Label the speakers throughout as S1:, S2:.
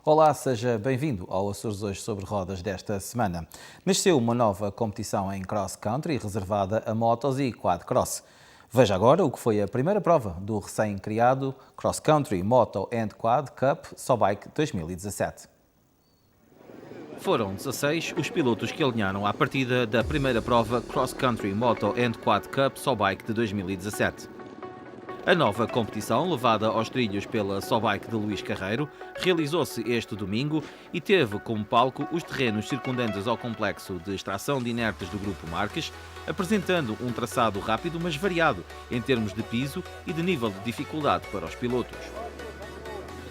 S1: Olá, seja bem-vindo ao Açores Hoje sobre Rodas desta semana. Nasceu uma nova competição em cross-country reservada a motos e quad-cross. Veja agora o que foi a primeira prova do recém-criado Cross Country Moto and Quad Cup Sobike 2017.
S2: Foram 16 os pilotos que alinharam à partida da primeira prova Cross Country Moto and Quad Cup Sobike de 2017. A nova competição, levada aos trilhos pela Sobike de Luís Carreiro, realizou-se este domingo e teve como palco os terrenos circundantes ao complexo de extração de inertes do Grupo Marques, apresentando um traçado rápido mas variado em termos de piso e de nível de dificuldade para os pilotos.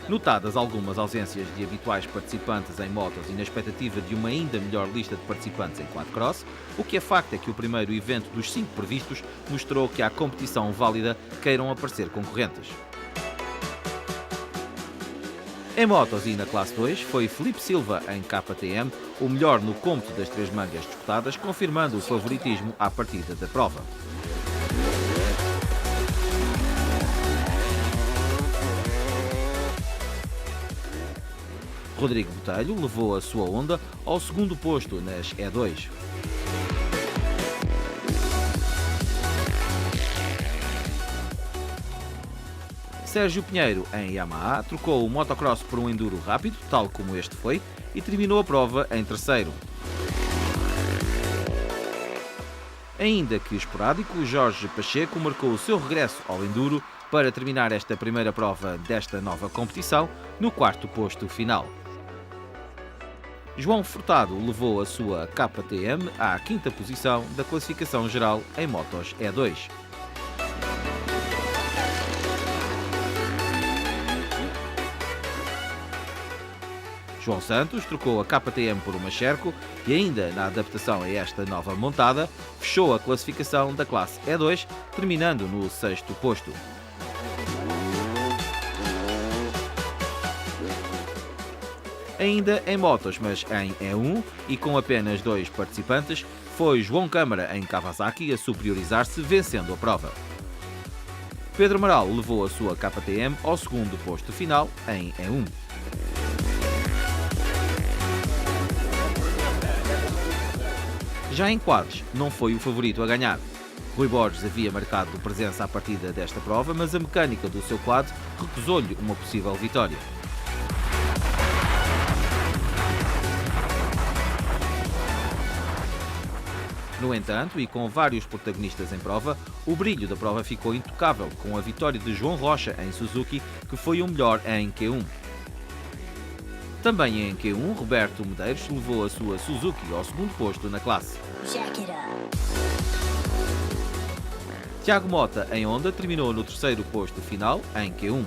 S2: Notadas algumas ausências de habituais participantes em motos e na expectativa de uma ainda melhor lista de participantes em quadcross, o que é facto é que o primeiro evento dos 5 previstos mostrou que há competição válida queiram aparecer concorrentes. Em motos e na classe 2 foi Filipe Silva em KTM o melhor no cômputo das 3 mangas disputadas, confirmando o favoritismo à partida da prova. Rodrigo Botelho levou a sua Honda ao segundo posto nas E2. Sérgio Pinheiro, em Yamaha, trocou o motocross por um enduro rápido, tal como este foi, e terminou a prova em terceiro. Ainda que esporádico, Jorge Pacheco marcou o seu regresso ao enduro para terminar esta primeira prova desta nova competição no quarto posto final. João Furtado levou a sua KTM à quinta posição da classificação geral em motos E2. João Santos trocou a KTM por uma Sherco e ainda na adaptação a esta nova montada, fechou a classificação da classe E2, terminando no sexto posto. Ainda em motos, mas em E1 e com apenas 2 participantes, foi João Câmara em Kawasaki a superiorizar-se, vencendo a prova. Pedro Amaral levou a sua KTM ao segundo posto final em E1. Já em quadros, não foi o favorito a ganhar. Rui Borges havia marcado presença à partida desta prova, mas a mecânica do seu quad recusou-lhe uma possível vitória. No entanto, e com vários protagonistas em prova, o brilho da prova ficou intocável com a vitória de João Rocha em Suzuki, que foi o melhor em Q1. Também em Q1, Roberto Medeiros levou a sua Suzuki ao segundo posto na classe. Tiago Mota, em Honda, terminou no terceiro posto final em Q1.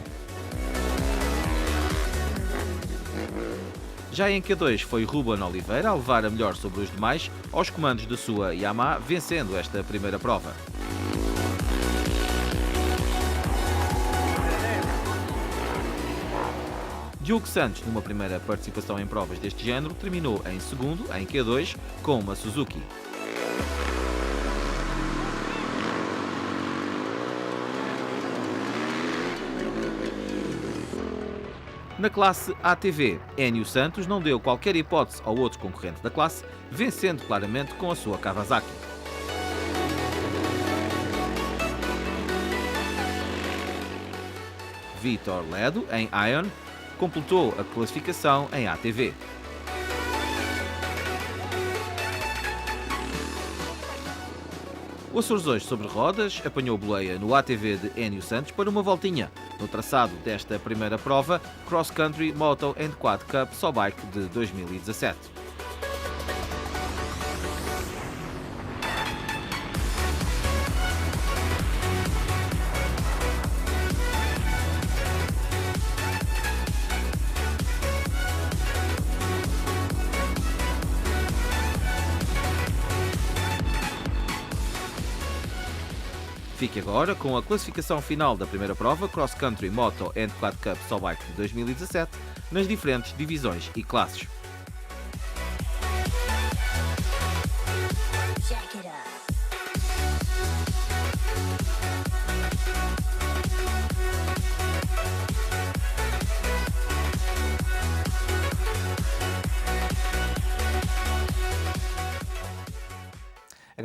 S2: Já em Q2 foi Ruben Oliveira a levar a melhor sobre os demais aos comandos da sua Yamaha, vencendo esta primeira prova. Diogo Santos, numa primeira participação em provas deste género, terminou em segundo em Q2 com uma Suzuki. Na classe ATV, Enio Santos não deu qualquer hipótese ao outro concorrente da classe, vencendo claramente com a sua Kawasaki. Vitor Ledo, em Ion, completou a classificação em ATV. O Açores Hoje sobre Rodas apanhou boleia no ATV de Enio Santos para uma voltinha no traçado desta primeira prova Cross Country Moto and Quad Cup Sobike de 2017. Fique agora com a classificação final da primeira prova Cross Country Moto and Quad Cup Sobike de 2017 nas diferentes divisões e classes.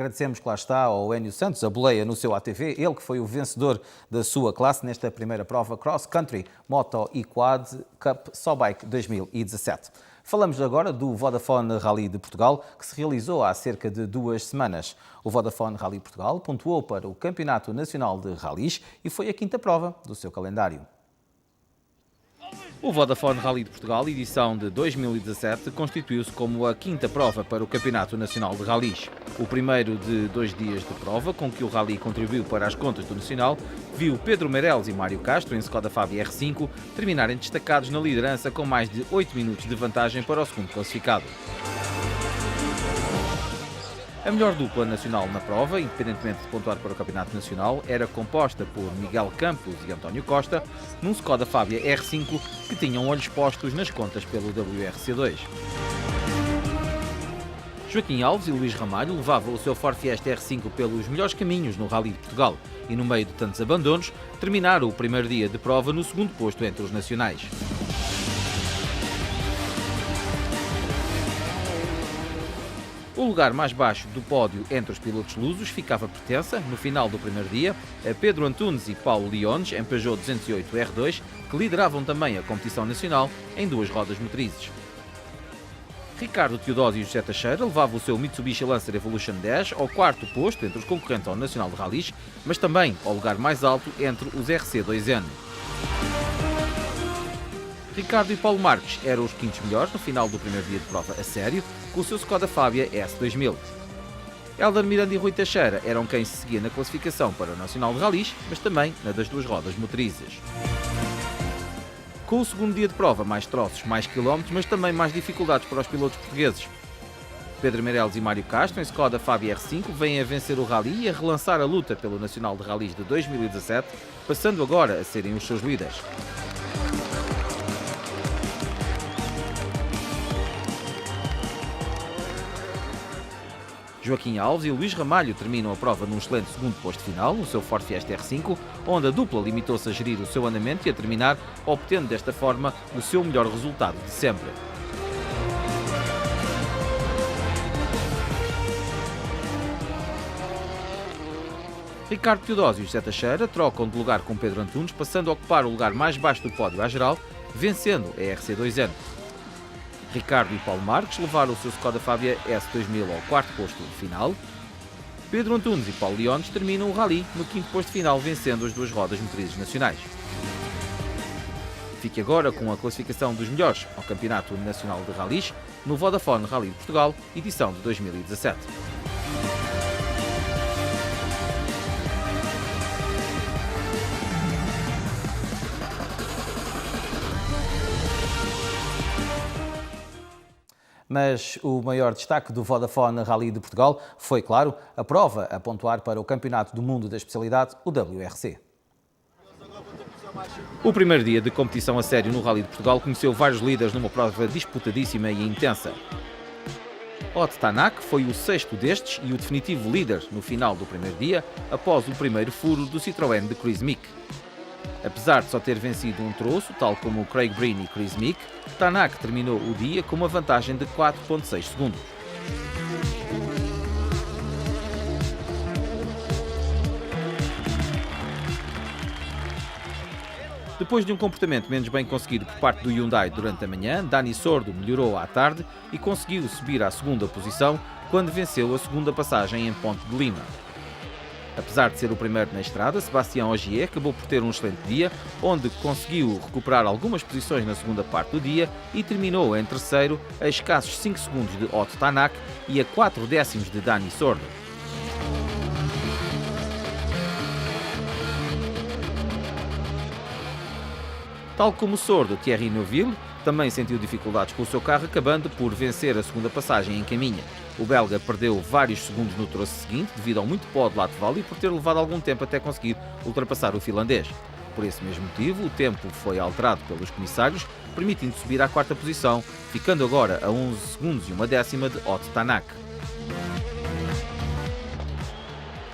S1: Agradecemos que lá está ao Enio Santos, a boleia no seu ATV, ele que foi o vencedor da sua classe nesta primeira prova Cross Country Moto e Quad Cup Sobike 2017. Falamos agora do Vodafone Rally de Portugal, que se realizou há cerca de 2 semanas. O Vodafone Rally Portugal pontuou para o Campeonato Nacional de Rallys e foi a 5ª prova do seu calendário.
S2: O Vodafone Rally de Portugal, edição de 2017, constituiu-se como a 5ª prova para o Campeonato Nacional de Rallys. O primeiro de 2 dias de prova, com que o Rally contribuiu para as contas do Nacional, viu Pedro Meireles e Mário Castro, em Skoda Fabia R5, terminarem destacados na liderança com mais de 8 minutos de vantagem para o segundo classificado. A melhor dupla nacional na prova, independentemente de pontuar para o Campeonato Nacional, era composta por Miguel Campos e António Costa, num Skoda Fabia R5 que tinham olhos postos nas contas pelo WRC2. Joaquim Alves e Luís Ramalho levavam o seu Ford Fiesta R5 pelos melhores caminhos no Rally de Portugal e, no meio de tantos abandonos, terminaram o primeiro dia de prova no segundo posto entre os nacionais. O lugar mais baixo do pódio entre os pilotos lusos ficava pertença, no final do primeiro dia, a Pedro Antunes e Paulo Liones, em Peugeot 208 R2, que lideravam também a competição nacional em 2 rodas motrizes. Ricardo Teodósio e José Teixeira levavam o seu Mitsubishi Lancer Evolution 10 ao 4º posto entre os concorrentes ao Nacional de Rallys, mas também ao lugar mais alto entre os RC2N. Ricardo e Paulo Marques eram os 5º melhores no final do primeiro dia de prova a sério, com o seu Skoda Fabia S2000. Hélder Miranda e Rui Teixeira eram quem se seguia na classificação para o Nacional de Rallys, mas também na das 2 rodas motrizes. Com o segundo dia de prova, mais troços, mais quilómetros, mas também mais dificuldades para os pilotos portugueses. Pedro Meireles e Mário Castro, em Skoda Fabia R5, vêm a vencer o Rally e a relançar a luta pelo Nacional de Rallys de 2017, passando agora a serem os seus líderes. Joaquim Alves e Luís Ramalho terminam a prova num excelente segundo posto final, no seu Ford Fiesta R5, onde a dupla limitou-se a gerir o seu andamento e a terminar, obtendo desta forma o seu melhor resultado de sempre. Ricardo Teodósio e José Teixeira trocam de lugar com Pedro Antunes, passando a ocupar o lugar mais baixo do pódio à geral, vencendo a RC2N. Ricardo e Paulo Marques levaram o seu Skoda Fabia S2000 ao 4º posto final. Pedro Antunes e Paulo Liones terminam o Rally no 5º posto final, vencendo as 2 rodas motrizes nacionais. Fique agora com a classificação dos melhores ao Campeonato Nacional de Rallys no Vodafone Rally de Portugal, edição de 2017.
S1: Mas o maior destaque do Vodafone Rally de Portugal foi, claro, a prova a pontuar para o Campeonato do Mundo da especialidade, o WRC.
S2: O primeiro dia de competição a sério no Rally de Portugal conheceu vários líderes numa prova disputadíssima e intensa. Ott Tanak foi o 6º destes e o definitivo líder no final do primeiro dia, após o primeiro furo do Citroën de Chris Meek. Apesar de só ter vencido um troço, tal como Craig Breen e Chris Meek, Tanak terminou o dia com uma vantagem de 4,6 segundos. Depois de um comportamento menos bem conseguido por parte do Hyundai durante a manhã, Dani Sordo melhorou à tarde e conseguiu subir à 2ª posição quando venceu a 2ª passagem em Ponte de Lima. Apesar de ser o primeiro na estrada, Sébastien Ogier acabou por ter um excelente dia, onde conseguiu recuperar algumas posições na segunda parte do dia e terminou em terceiro a escassos 5 segundos de Ott Tanak e a 4 décimos de Dani Sordo. Tal como Sordo, Thierry Neuville também sentiu dificuldades com o seu carro, acabando por vencer a 2ª passagem em Caminha. O belga perdeu vários segundos no troço seguinte devido ao muito pó de Latval e por ter levado algum tempo até conseguir ultrapassar o finlandês. Por esse mesmo motivo, o tempo foi alterado pelos comissários, permitindo subir à 4ª posição, ficando agora a 11 segundos e 1 décima de Ott Tanak.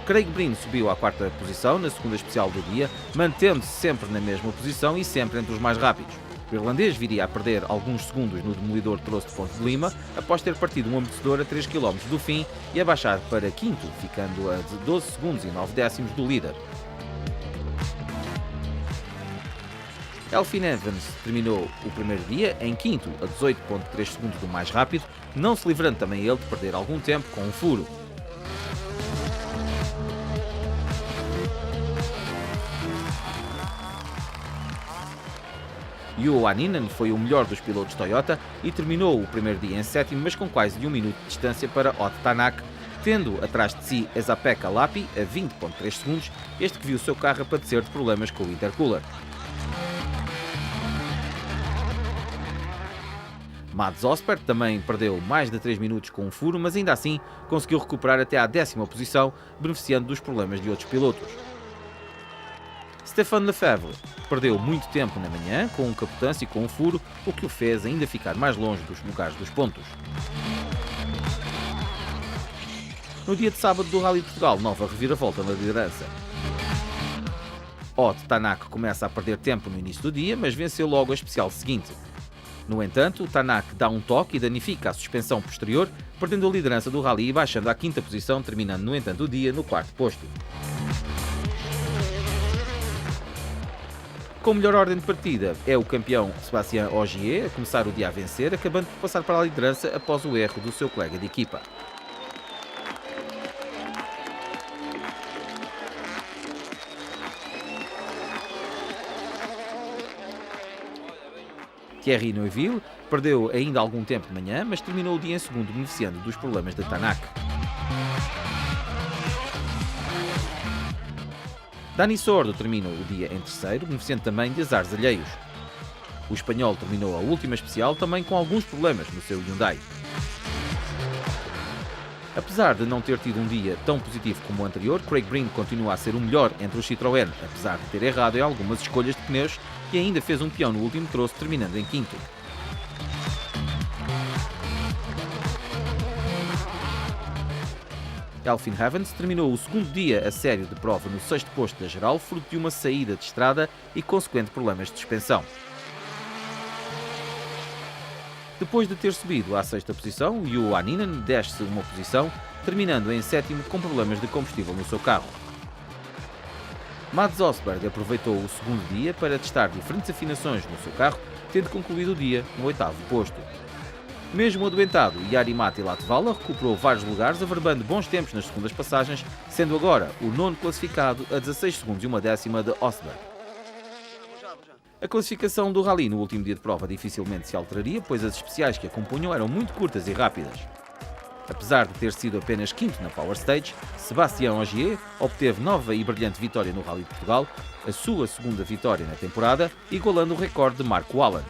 S2: Craig Breen subiu à 4ª posição na segunda especial do dia, mantendo-se sempre na mesma posição e sempre entre os mais rápidos. O irlandês viria a perder alguns segundos no demolidor troço de Ponte de Lima, após ter partido um amortecedor a 3 km do fim e a baixar para quinto, ficando a 12 segundos e 9 décimos do líder. Elfyn Evans terminou o primeiro dia em quinto, a 18,3 segundos do mais rápido, não se livrando também ele de perder algum tempo com um furo. Juho Aninen foi o melhor dos pilotos Toyota e terminou o primeiro dia em sétimo, mas com quase de 1 minuto de distância para Ott Tanak, tendo atrás de si Esa-Pekka Lappi a 20,3 segundos, este que viu o seu carro a padecer de problemas com o intercooler. Mads Osberg também perdeu mais de 3 minutos com um furo, mas ainda assim conseguiu recuperar até à 10ª posição, beneficiando dos problemas de outros pilotos. Stefan Lefebvre perdeu muito tempo na manhã, com um capotância e com um furo, o que o fez ainda ficar mais longe dos lugares dos pontos. No dia de sábado do Rally de Portugal, nova reviravolta na liderança. Ott Tanak começa a perder tempo no início do dia, mas venceu logo a especial seguinte. No entanto, Tanak dá um toque e danifica a suspensão posterior, perdendo a liderança do Rally e baixando à 5ª posição, terminando, no entanto, o dia no 4º posto. Com melhor ordem de partida é o campeão Sébastien Ogier a começar o dia a vencer, acabando por passar para a liderança após o erro do seu colega de equipa. Thierry Neuville perdeu ainda algum tempo de manhã, mas terminou o dia em segundo, beneficiando dos problemas de Tanak. Dani Sordo terminou o dia em terceiro, beneficiando também de azares alheios. O espanhol terminou a última especial também com alguns problemas no seu Hyundai. Apesar de não ter tido um dia tão positivo como o anterior, Craig Breen continua a ser o melhor entre os Citroën, apesar de ter errado em algumas escolhas de pneus e ainda fez um peão no último troço, terminando em quinto. Elfyn Evans terminou o segundo dia a sério de prova no 6º posto da geral, fruto de uma saída de estrada e consequente problemas de suspensão. Depois de ter subido à 6ª posição, Juho Aninen desce uma posição, terminando em 7º com problemas de combustível no seu carro. Mads Osberg aproveitou o segundo dia para testar diferentes afinações no seu carro, tendo concluído o dia no 8º posto. Mesmo adoentado, Jari-Matti Latvala recuperou vários lugares, averbando bons tempos nas segundas passagens, sendo agora o 9º classificado a 16 segundos e 1 décima de Osberg. A classificação do Rally no último dia de prova dificilmente se alteraria, pois as especiais que a compunham eram muito curtas e rápidas. Apesar de ter sido apenas quinto na Power Stage, Sébastien Ogier obteve nova e brilhante vitória no Rally de Portugal, a sua segunda vitória na temporada, igualando o recorde de Mark Wallin.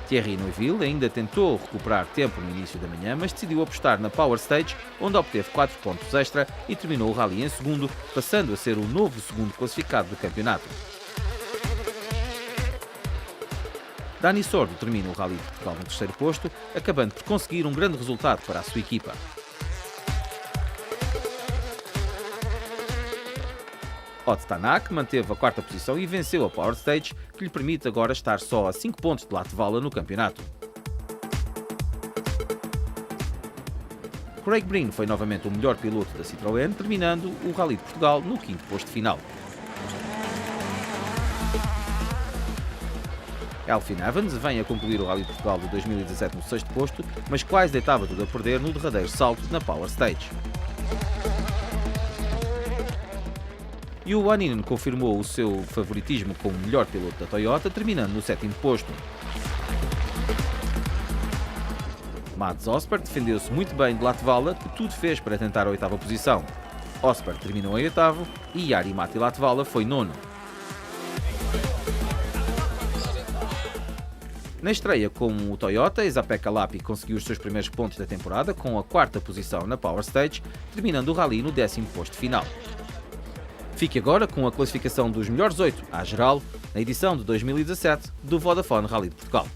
S2: Thierry Neuville ainda tentou recuperar tempo no início da manhã, mas decidiu apostar na Power Stage, onde obteve 4 pontos extra e terminou o Rally em segundo, passando a ser o novo segundo classificado do campeonato. Dani Sordo termina o Rally de Portugal no 3º posto, acabando por conseguir um grande resultado para a sua equipa. Ott Tanak manteve a 4ª posição e venceu a Power Stage, que lhe permite agora estar só a 5 pontos de Latvala no campeonato. Craig Breen foi novamente o melhor piloto da Citroën, terminando o Rally de Portugal no 5º posto final. Elfyn Evans vem a concluir o Rally de Portugal de 2017 no 6º posto, mas quase deitava tudo a perder no derradeiro salto na Power Stage. Juho Aninen confirmou o seu favoritismo como melhor piloto da Toyota, terminando no 7º posto. Mads Osberg defendeu-se muito bem de Latvala, que tudo fez para tentar a 8ª posição. Osberg terminou em 8º e Jari-Matti Latvala foi 9º. Na estreia com o Toyota, Esa-Pekka Lappi conseguiu os seus primeiros pontos da temporada com a 4ª posição na Power Stage, terminando o Rally no 10º posto final. Fique agora com a classificação dos melhores 8 à geral, na edição de 2017 do Vodafone Rally de Portugal.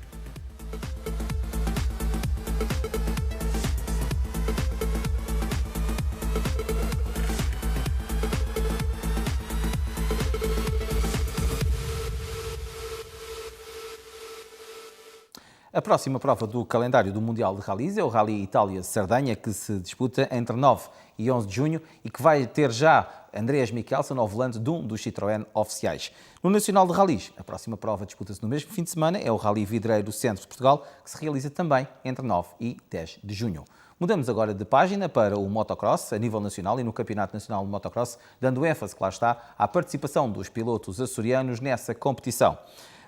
S1: A próxima prova do calendário do Mundial de Rallys é o Rally Itália-Sardenha, que se disputa entre 9 e 11 de junho e que vai ter já Andreas Mikkelsen ao volante de um dos Citroën oficiais. No Nacional de Rallys, a próxima prova disputa-se no mesmo fim de semana, é o Rally Vidreiro Centro de Portugal, que se realiza também entre 9 e 10 de junho. Mudamos agora de página para o motocross a nível nacional e no Campeonato Nacional de Motocross, dando ênfase, claro está, à participação dos pilotos açorianos nessa competição.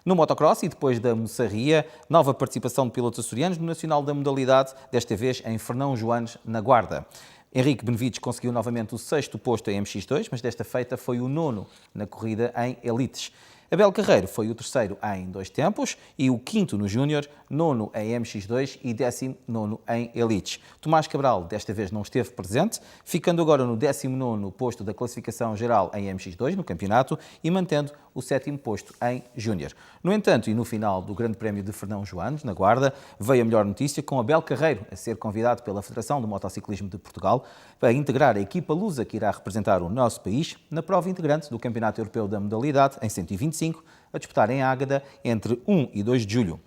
S1: No motocross e depois da moçarria, nova participação de pilotos açorianos no Nacional da modalidade, desta vez em Fernão Joanes, na Guarda. Henrique Benevides conseguiu novamente o 6º posto em MX2, mas desta feita foi o 9º na corrida em Elites. Abel Carreiro foi o 3º em 2 tempos e o 5º no Júnior, 9º em MX2 e 19º em Elites. Tomás Cabral desta vez não esteve presente, ficando agora no 19º posto da classificação geral em MX2 no campeonato e mantendo o 7º posto em Júnior. No entanto, e no final do Grande Prémio de Fernão Joanes, na Guarda, veio a melhor notícia com Abel Carreiro a ser convidado pela Federação de Motociclismo de Portugal para integrar a equipa lusa que irá representar o nosso país na prova integrante do Campeonato Europeu da Modalidade em 125, a disputar em Águeda entre 1 e 2 de julho.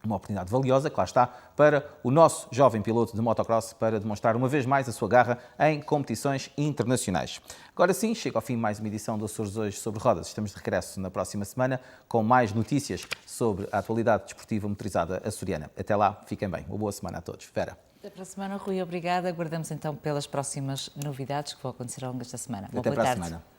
S1: Uma oportunidade valiosa, que lá está, para o nosso jovem piloto de motocross para demonstrar uma vez mais a sua garra em competições internacionais. Agora sim, chega ao fim mais uma edição do Açores Hoje sobre Rodas. Estamos de regresso na próxima semana com mais notícias sobre a atualidade desportiva motorizada açoriana. Até lá, fiquem bem. Uma boa semana a todos. Vera.
S3: Até para a semana, Rui. Obrigada. Aguardamos então pelas próximas novidades que vão acontecer ao longo desta semana.
S1: Até para a semana.